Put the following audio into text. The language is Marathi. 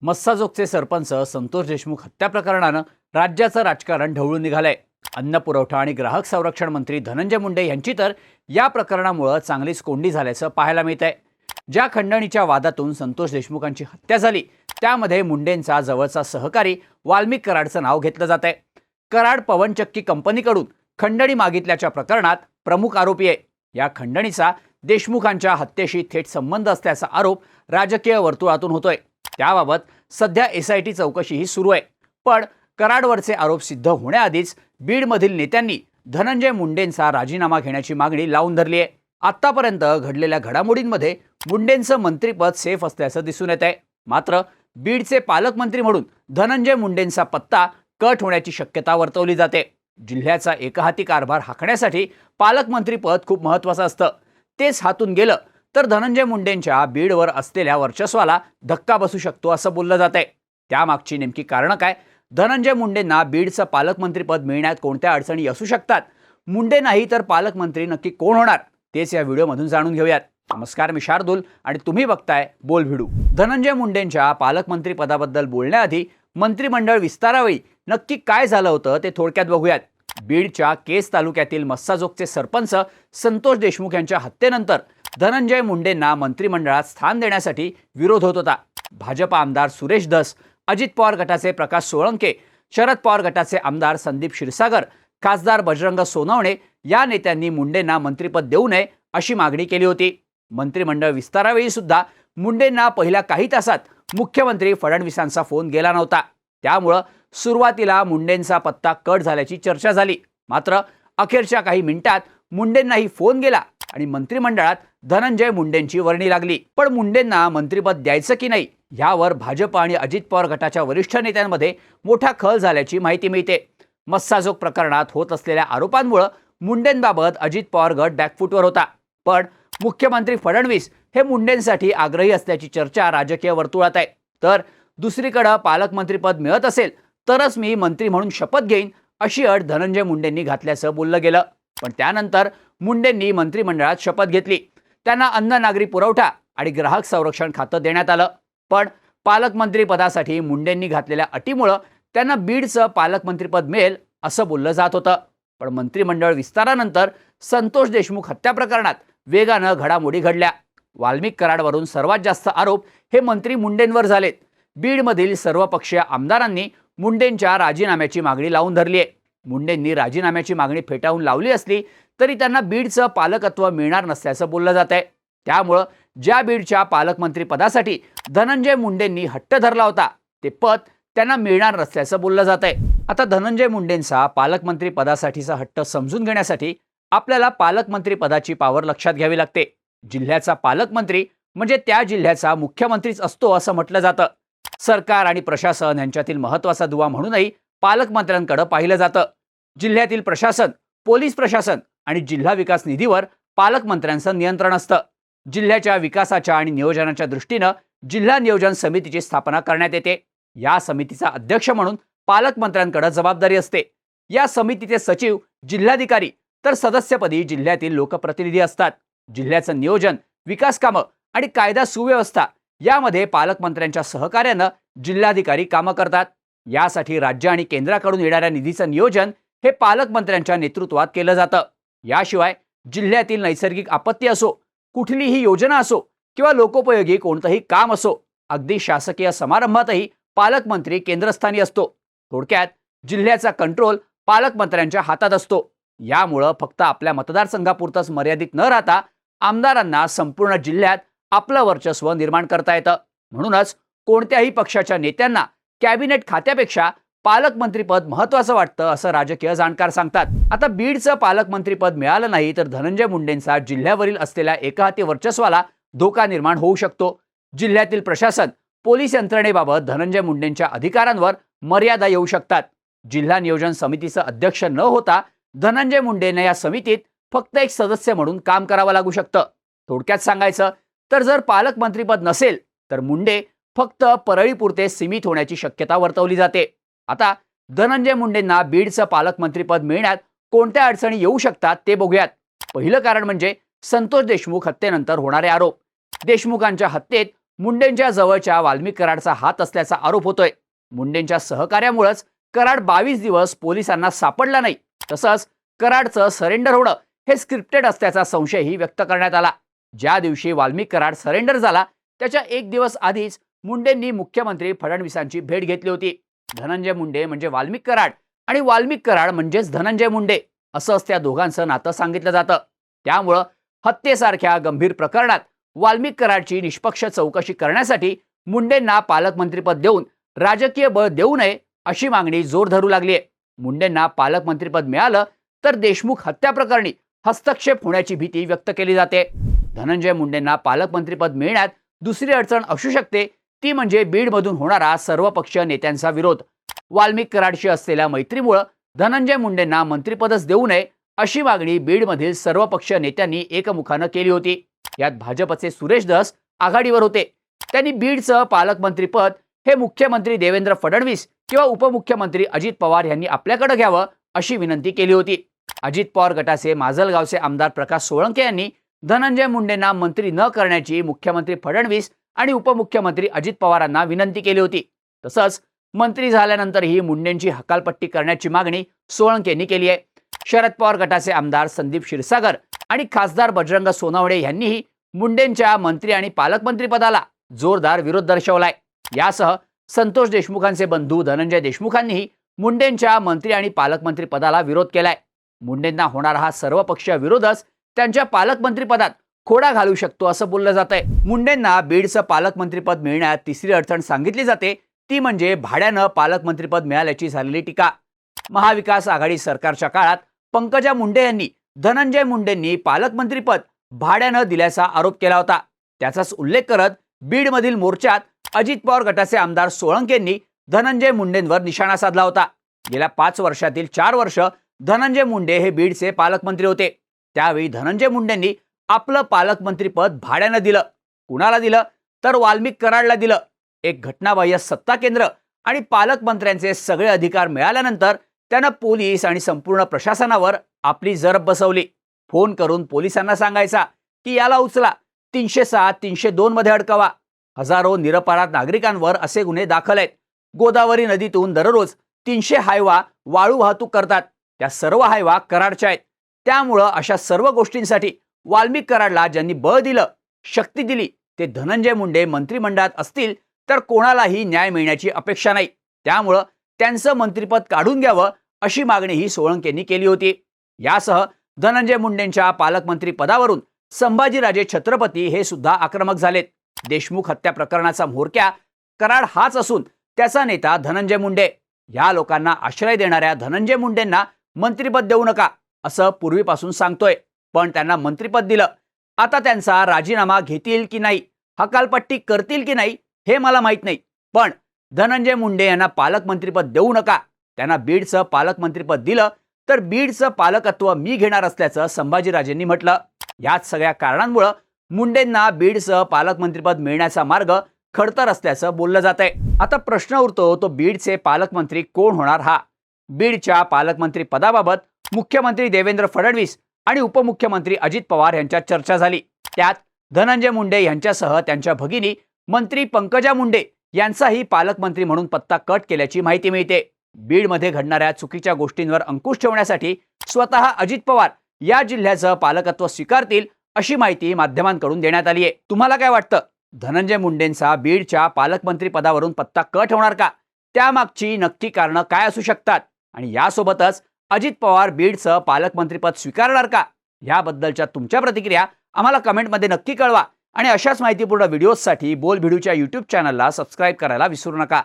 मस्साजोगचे सरपंच संतोष देशमुख हत्या प्रकरणानं राज्याचं राजकारण ढवळून निघालंय। अन्न पुरवठा आणि ग्राहक संरक्षण मंत्री धनंजय मुंडे यांची तर या प्रकरणामुळे चांगलीच कोंडी झाल्याचं पाहायला मिळतंय। ज्या खंडणीच्या वादातून संतोष देशमुखांची हत्या झाली त्यामध्ये मुंडेंचा जवळचा सहकारी वाल्मिक कराडचं नाव घेतलं जातंय। कराड पवनचक्की कंपनीकडून खंडणी मागितल्याच्या प्रकरणात प्रमुख आरोपी आहे। या खंडणीचा देशमुखांच्या हत्येशी थेट संबंध असल्याचा आरोप राजकीय वर्तुळातून होतोय। त्याबाबत सध्या एसआयटी चौकशीही सुरू आहे। पण कराडवरचे आरोप सिद्ध होण्याआधीच बीडमधील नेत्यांनी धनंजय मुंडेंचा राजीनामा घेण्याची मागणी लावून धरली आहे। आतापर्यंत घडलेल्या घडामोडींमध्ये मुंडेंचं मंत्रिपद सेफ असल्याचं दिसून येत आहे। मात्र बीडचे पालकमंत्री म्हणून धनंजय मुंडेंचा पत्ता कट होण्याची शक्यता वर्तवली जाते। जिल्ह्याचा एकहाती कारभार हाकण्यासाठी पालकमंत्रीपद खूप महत्त्वाचं असतं। तेच हातून गेलं तर धनंजय मुंडेंच्या बीडवर असलेल्या वर्चस्वाला धक्का बसू शकतो असं बोललं जातंय। त्यामागची नेमकी कारणं काय? धनंजय मुंडेंना बीडचं पालकमंत्रीपद मिळण्यात कोणत्या अडचणी असू शकतात? मुंडे नाही तर पालकमंत्री नक्की कोण होणार? तेच या व्हिडिओमधून जाणून घेऊयात। नमस्कार, मी शार्दूल आणि तुम्ही बघताय बोल व्हिडिओ। धनंजय मुंडेंच्या पालकमंत्रीपदाबद्दल बोलण्याआधी मंत्रिमंडळ विस्तारावेळी नक्की काय झालं होतं ते थोडक्यात बघूयात। बीडच्या केस तालुक्यातील मस्साजोगचे सरपंच संतोष देशमुख यांच्या हत्येनंतर धनंजय मुंडेंना मंत्रिमंडळात स्थान देण्यासाठी विरोध होत होता। भाजप आमदार सुरेश धस, अजित पवार गटाचे प्रकाश सोळंके, शरद पवार गटाचे आमदार संदीप क्षीरसागर, खासदार बजरंग सोनवणे या नेत्यांनी मुंडेंना मंत्रिपद देऊ नये अशी मागणी केली होती। मंत्रिमंडळ विस्तारावेळी सुद्धा मुंडेंना पहिल्या काही तासात मुख्यमंत्री फडणवीसांचा फोन गेला नव्हता। त्यामुळे सुरुवातीला मुंडेंचा पत्ता कट झाल्याची चर्चा झाली। मात्र अखेरच्या काही मिनिटात मुंडेंनाही फोन गेला आणि मंत्रिमंडळात धनंजय मुंडेंची वर्णी लागली। पण मुंडेंना मंत्रिपद द्यायचं की नाही यावर भाजप आणि अजित पवार गटाच्या वरिष्ठ नेत्यांमध्ये मोठा खल झाल्याची माहिती मिळते। मस्साजोग प्रकरणात होत असलेल्या आरोपांमुळे मुंडेंबाबत अजित पवार गट बॅकफूटवर होता। पण मुख्यमंत्री फडणवीस हे मुंडेंसाठी आग्रही असल्याची चर्चा राजकीय वर्तुळात आहे। तर दुसरीकडे पालकमंत्रीपद मिळत असेल तरच मी मंत्री म्हणून शपथ घेईन अशी अट धनंजय मुंडेंनी घातल्याचं बोललं गेलं। पण त्यानंतर मुंडेंनी मंत्रिमंडळात शपथ घेतली। त्यांना अन्न नागरी पुरवठा आणि ग्राहक संरक्षण खातं देण्यात आलं। पण पालकमंत्री पदासाठी मुंडेंनी घातलेल्या अटीमुळे त्यांना बीडचं पालकमंत्रीपद मिळेल असं बोललं जात होतं। पण मंत्रिमंडळ विस्तारानंतर संतोष देशमुख हत्या प्रकरणात वेगानं घडामोडी घडल्या। वाल्मिक कराडवरून सर्वात जास्त आरोप हे मंत्री मुंडेंवर झालेत। बीडमधील सर्वपक्षीय आमदारांनी मुंडेंच्या राजीनाम्याची मागणी लावून धरली आहे। मुंडेंनी राजीनाम्याची मागणी फेटाळून लावली असली तरी त्यांना बीडचं पालकत्व मिळणार नसल्याचं बोललं जात आहे। त्यामुळे ज्या बीडच्या पालकमंत्री पदासाठी धनंजय मुंडेंनी हट्ट धरला होता ते पद त्यांना मिळणार नसल्याचं बोललं जात आहे। आता धनंजय मुंडेंचा पालकमंत्री पदासाठीचा हट्ट समजून घेण्यासाठी आपल्याला पालकमंत्री पदाची पावर लक्षात घ्यावी लागते। जिल्ह्याचा पालकमंत्री म्हणजे त्या जिल्ह्याचा मुख्यमंत्रीच असतो असं म्हटलं जातं। सरकार आणि प्रशासन यांच्यातील महत्त्वाचा दुवा म्हणूनही पालकमंत्र्यांकडे पाहिलं जातं। जिल्ह्यातील प्रशासन, पोलीस प्रशासन आणि जिल्हा विकास निधीवर पालकमंत्र्यांचं नियंत्रण असतं। जिल्ह्याच्या विकासाच्या आणि नियोजनाच्या दृष्टीनं जिल्हा नियोजन समितीची स्थापना करण्यात येते। या समितीचा अध्यक्ष म्हणून पालकमंत्र्यांकडे जबाबदारी असते। या समितीचे सचिव जिल्हाधिकारी तर सदस्यपदी जिल्ह्यातील लोकप्रतिनिधी असतात। जिल्ह्याचं नियोजन, विकास कामं आणि कायदा सुव्यवस्था यामध्ये पालकमंत्र्यांच्या सहकार्यानं जिल्हाधिकारी कामं करतात। यासाठी राज्य आणि केंद्राकडून येणाऱ्या निधीचं नियोजन हे पालकमंत्र्यांच्या नेतृत्वात केलं जातं। याशिवाय जिल्ह्यातील नैसर्गिक आपत्ती असो, कुठलीही योजना असो किंवा लोकोपयोगी कोणतंही काम असो, अगदी शासकीय समारंभातही पालकमंत्री केंद्रस्थानी असतो। थोडक्यात जिल्ह्याचा कंट्रोल पालकमंत्र्यांच्या हातात असतो। यामुळं फक्त आपल्या मतदारसंघापुरतंच मर्यादित न राहता आमदारांना संपूर्ण जिल्ह्यात आपलं वर्चस्व निर्माण करता येतं। म्हणूनच कोणत्याही पक्षाच्या नेत्यांना कॅबिनेट खात्यापेक्षा पालकमंत्रीपद महत्त्वाचं वाटतं असं राजकीय जाणकार सांगतात। आता बीडचं पालकमंत्रीपद मिळालं नाही तर धनंजय मुंडेंचा जिल्ह्यावरील असलेल्या एकहाती वर्चस्वाला धोका निर्माण होऊ शकतो। जिल्ह्यातील प्रशासन, पोलीस यंत्रणेबाबत धनंजय मुंडेंच्या अधिकारांवर मर्यादा येऊ शकतात। जिल्हा नियोजन समितीचं अध्यक्ष न होता धनंजय मुंडेंना या समितीत फक्त एक सदस्य म्हणून काम करावं लागू शकतं। थोडक्यात सांगायचं तर जर पालकमंत्रीपद नसेल तर मुंडे फक्त परळीपुरते सीमित होण्याची शक्यता वर्तवली जाते। आता धनंजय मुंडेंना बीडचं पालकमंत्रीपद मिळण्यात कोणत्या अडचणी येऊ शकतात ते बघूयात। पहिलं कारण म्हणजे संतोष देशमुख हत्येनंतर होणारे आरोप। देशमुखांच्या हत्येत मुंडेंच्या जवळच्या वाल्मिक कराडचा हात असल्याचा आरोप होतोय. मुंडेंच्या सहकार्यामुळेच कराड 22 दिवस पोलिसांना सापडला नाही. तसंच कराडचं सरेंडर होणं हे स्क्रिप्टेड असल्याचा संशयही व्यक्त करण्यात आला. ज्या दिवशी वाल्मिक कराड सरेंडर झाला त्याच्या एक दिवस आधीच मुंडेंनी मुख्यमंत्री फडणवीसांची भेट घेतली होती. धनंजय मुंडे म्हणजे वाल्मिक कराड आणि वाल्मिक कराड म्हणजेच धनंजय मुंडे असंच त्या दोघांचं नातं सांगितलं जातं. त्यामुळं हत्येसारख्या गंभीर प्रकरणात वाल्मिक कराडची निष्पक्ष चौकशी करण्यासाठी मुंडेंना पालकमंत्रीपद देऊन राजकीय बळ देऊ नये अशी मागणी जोर धरू लागली आहे. मुंडेंना पालकमंत्रीपद मिळालं तर देशमुख हत्या प्रकरणी हस्तक्षेप होण्याची भीती व्यक्त केली जाते. धनंजय मुंडेंना पालकमंत्रीपद मिळण्यात दुसरी अडचण असू शकते, ती म्हणजे बीडमधून होणारा सर्वपक्षीय नेत्यांचा विरोध. वाल्मिक कराडशी असलेल्या मैत्रीमुळे धनंजय मुंडेंना मंत्रिपदच देऊ नये अशी मागणी बीडमधील सर्वपक्षीय नेत्यांनी एकमुखानं केली होती. यात भाजपचे सुरेश धस आघाडीवर होते. त्यांनी बीडचं पालकमंत्रीपद हे मुख्यमंत्री देवेंद्र फडणवीस किंवा उपमुख्यमंत्री अजित पवार यांनी आपल्याकडे घ्यावं अशी विनंती केली होती. अजित पवार गटाचे माजलगावचे आमदार प्रकाश सोळंके यांनी धनंजय मुंडेंना मंत्री न करण्याची मुख्यमंत्री फडणवीस आणि उपमुख्यमंत्री अजित पवारांना विनंती केली होती. तसंच मंत्री झाल्यानंतरही मुंडेंची हकालपट्टी करण्याची मागणी सोळंकेंनी केली आहे. शरद पवार गटाचे आमदार संदीप क्षीरसागर आणि खासदार बजरंग सोनवणे यांनीही मुंडेंच्या मंत्री आणि पालकमंत्रीपदाला जोरदार विरोध दर्शवलाय. यासह संतोष देशमुखांचे बंधू धनंजय देशमुखांनीही मुंडेंच्या मंत्री आणि पालकमंत्रीपदाला विरोध केलाय. मुंडेंना होणारा हा सर्वपक्षीय विरोधच त्यांच्या पालकमंत्रीपदात खोडा घालू शकतो असं बोललं जातंय. मुंडेंना बीडचं पालकमंत्रीपद मिळण्यात तिसरी अडचण सांगितली जाते, ती म्हणजे भाड्यानं पालकमंत्रीपद मिळाल्याची झालेली टीका. महाविकास आघाडी सरकारच्या काळात पंकजा मुंडे यांनी धनंजय मुंडेंनी पालकमंत्रीपद भाड्यानं दिल्याचा आरोप केला होता. त्याचाच उल्लेख करत बीडमधील मोर्चात अजित पवार गटाचे आमदार सोळंकेंनी धनंजय मुंडेंवर निशाणा साधला होता. गेल्या 5 वर्षातील 4 वर्ष धनंजय मुंडे हे बीडचे पालकमंत्री होते. त्यावेळी धनंजय मुंडेंनी आपलं पालकमंत्रीपद भाड्यानं दिलं. कुणाला दिलं तर वाल्मिक कराडला दिलं. एक घटनाबाह्य सत्ता केंद्र आणि पालकमंत्र्यांचे सगळे अधिकार मिळाल्यानंतर त्यानं पोलीस आणि संपूर्ण प्रशासनावर आपली जरब बसवली. फोन करून पोलिसांना सांगायचा की याला उचला, 307, 302 मध्ये अडकवा. हजारो निरपराध नागरिकांवर असे गुन्हे दाखल आहेत. गोदावरी नदीतून दररोज 300 हायवा वाळू वाहतूक करतात. त्या सर्व हायवा कराडच्या आहेत. त्यामुळं अशा सर्व गोष्टींसाठी वाल्मिक कराडला ज्यांनी बळ दिलं, शक्ती दिली, ते धनंजय मुंडे मंत्रिमंडळात असतील तर कोणालाही न्याय मिळण्याची अपेक्षा नाही. त्यामुळं त्यांचं मंत्रिपद काढून घ्यावं अशी मागणीही सोळंकेंनी केली होती. यासह धनंजय मुंडेंच्या पालकमंत्री पदावरून संभाजीराजे छत्रपती हे सुद्धा आक्रमक झालेत. देशमुख हत्या प्रकरणाचा म्होरक्या कराड हाच असून त्याचा नेता धनंजय मुंडे. या लोकांना आश्रय देणाऱ्या धनंजय मुंडेंना मंत्रिपद देऊ नका असं पूर्वीपासून सांगतोय, पण त्यांना मंत्रिपद दिलं. आता त्यांचा राजीनामा घेतील की नाही, हकालपट्टी करतील की नाही हे मला माहीत नाही, पण धनंजय मुंडे यांना पालकमंत्रीपद देऊ नका. त्यांना बीडचं पालकमंत्रीपद दिलं तर बीडचं पालकत्व मी घेणार असल्याचं संभाजीराजेंनी म्हटलं. याच सगळ्या कारणांमुळे मुंडेंना बीडचं पालकमंत्रीपद मिळण्याचा मार्ग खडतर असल्याचं बोललं जातंय. आता प्रश्न उरतो तो बीडचे पालकमंत्री कोण होणार हा. बीडच्या पालकमंत्री पदाबाबत मुख्यमंत्री देवेंद्र फडणवीस आणि उपमुख्यमंत्री अजित पवार यांच्यात चर्चा झाली. त्यात धनंजय मुंडे यांच्यासह त्यांच्या भगिनी मंत्री पंकजा मुंडे यांचाही पालकमंत्री म्हणून पत्ता कट केल्याची माहिती मिळते. बीडमध्ये घडणाऱ्या चुकीच्या गोष्टींवर अंकुश ठेवण्यासाठी स्वतः अजित पवार या जिल्ह्याचं पालकत्व स्वीकारतील अशी माहिती माध्यमांकडून देण्यात आली आहे. तुम्हाला काय वाटतं, धनंजय मुंडेंचा बीडच्या पालकमंत्री पदावरून पत्ता कट होणार का? त्यामागची नक्की कारणं काय असू शकतात आणि यासोबतच अजित पवार बीडचं पालकमंत्रीपद स्वीकारणार का? याबद्दलच्या तुमच्या प्रतिक्रिया आम्हाला कमेंटमध्ये नक्की कळवा आणि अशाच माहितीपूर्ण व्हिडिओजसाठी बोल भिडूच्या YouTube चॅनलला सबस्क्राईब करायला विसरू नका.